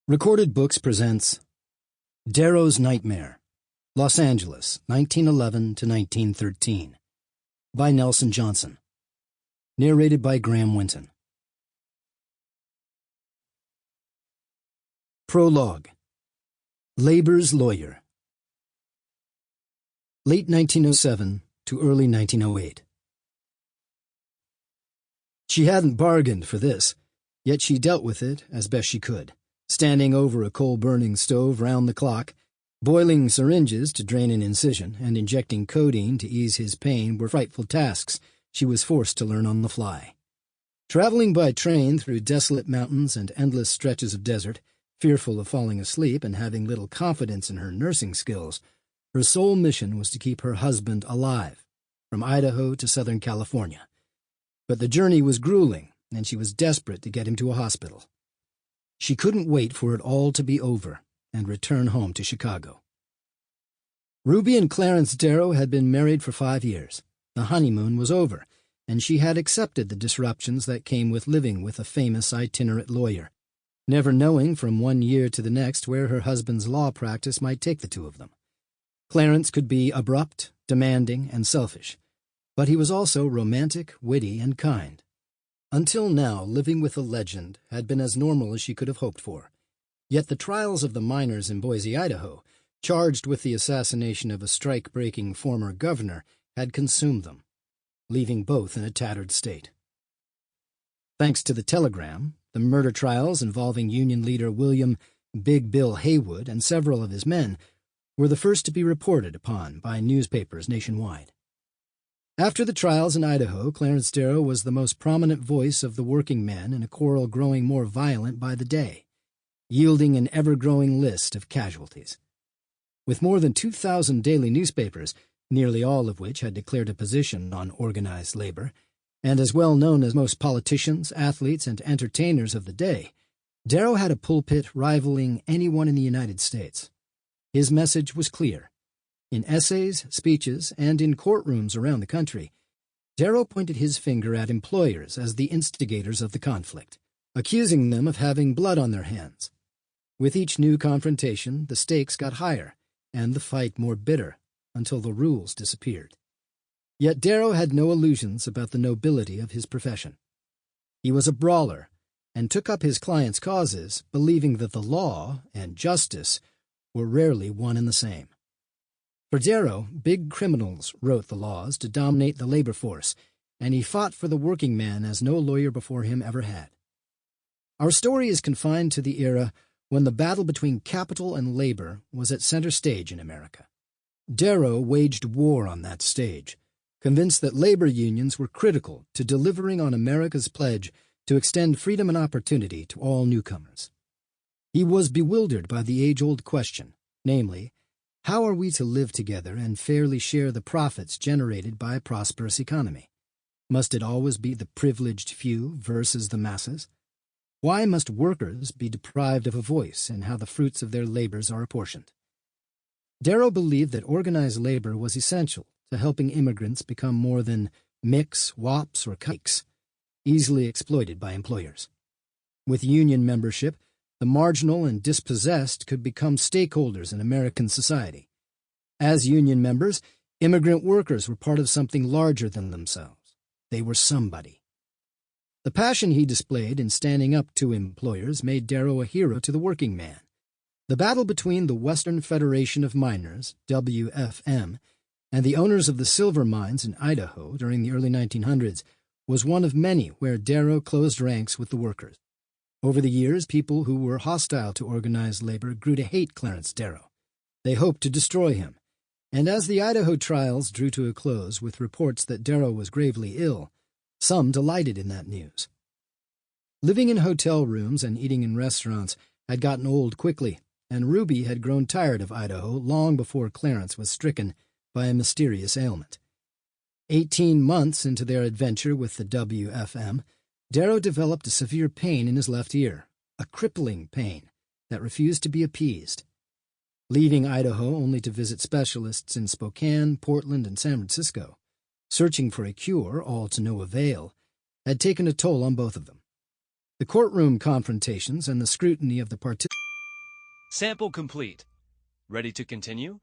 Recorded Books presents Darrow's Nightmare, Los Angeles, 1911 to 1913, by Nelson Johnson. Narrated by Graham Winton. Prologue. Labor's Lawyer. Late 1907 to early 1908. She hadn't bargained for this, yet she dealt with it as best she could. Standing over a coal-burning stove round the clock, boiling syringes to drain an incision, and injecting codeine to ease his pain were frightful tasks she was forced to learn on the fly. Traveling by train through desolate mountains and endless stretches of desert, fearful of falling asleep and having little confidence in her nursing skills, her sole mission was to keep her husband alive, from Idaho to Southern California. But the journey was grueling, and she was desperate to get him to a hospital. She couldn't wait for it all to be over and return home to Chicago. Ruby and Clarence Darrow had been married for 5 years. The honeymoon was over, and she had accepted the disruptions that came with living with a famous itinerant lawyer, never knowing from one year to the next where her husband's law practice might take the two of them. Clarence could be abrupt, demanding, and selfish, but he was also romantic, witty, and kind. Until now, living with a legend had been as normal as she could have hoped for. Yet the trials of the miners in Boise, Idaho, charged with the assassination of a strike-breaking former governor, had consumed them, leaving both in a tattered state. Thanks to the telegram, the murder trials involving Union leader William Big Bill Haywood and several of his men were the first to be reported upon by newspapers nationwide. After the trials in Idaho, Clarence Darrow was the most prominent voice of the working man in a quarrel growing more violent by the day, yielding an ever-growing list of casualties. With more than 2,000 daily newspapers, nearly all of which had declared a position on organized labor, and as well known as most politicians, athletes, and entertainers of the day, Darrow had a pulpit rivaling anyone in the United States. His message was clear. In essays, speeches, and in courtrooms around the country, Darrow pointed his finger at employers as the instigators of the conflict, accusing them of having blood on their hands. With each new confrontation, the stakes got higher, and the fight more bitter, until the rules disappeared. Yet Darrow had no illusions about the nobility of his profession. He was a brawler, and took up his clients' causes, believing that the law and justice were rarely one and the same. For Darrow, big criminals wrote the laws to dominate the labor force, and he fought for the working man as no lawyer before him ever had. Our story is confined to the era when the battle between capital and labor was at center stage in America. Darrow waged war on that stage, convinced that labor unions were critical to delivering on America's pledge to extend freedom and opportunity to all newcomers. He was bewildered by the age-old question, namely, how are we to live together and fairly share the profits generated by a prosperous economy? Must it always be the privileged few versus the masses? Why must workers be deprived of a voice in how the fruits of their labors are apportioned? Darrow believed that organized labor was essential to helping immigrants become more than micks, wops, or kikes, easily exploited by employers. With union membership, the marginal and dispossessed could become stakeholders in American society. As union members, immigrant workers were part of something larger than themselves. They were somebody. The passion he displayed in standing up to employers made Darrow a hero to the working man. The battle between the Western Federation of Miners, WFM, and the owners of the silver mines in Idaho during the early 1900s was one of many where Darrow closed ranks with the workers. Over the years, people who were hostile to organized labor grew to hate Clarence Darrow. They hoped to destroy him, and as the Idaho trials drew to a close with reports that Darrow was gravely ill, some delighted in that news. Living in hotel rooms and eating in restaurants had gotten old quickly, and Ruby had grown tired of Idaho long before Clarence was stricken by a mysterious ailment. 18 months into their adventure with the WFM, Darrow developed a severe pain in his left ear, a crippling pain that refused to be appeased. Leaving Idaho only to visit specialists in Spokane, Portland, and San Francisco, searching for a cure, all to no avail, had taken a toll on both of them. The courtroom confrontations and the scrutiny of the participants Sample complete. Ready to continue?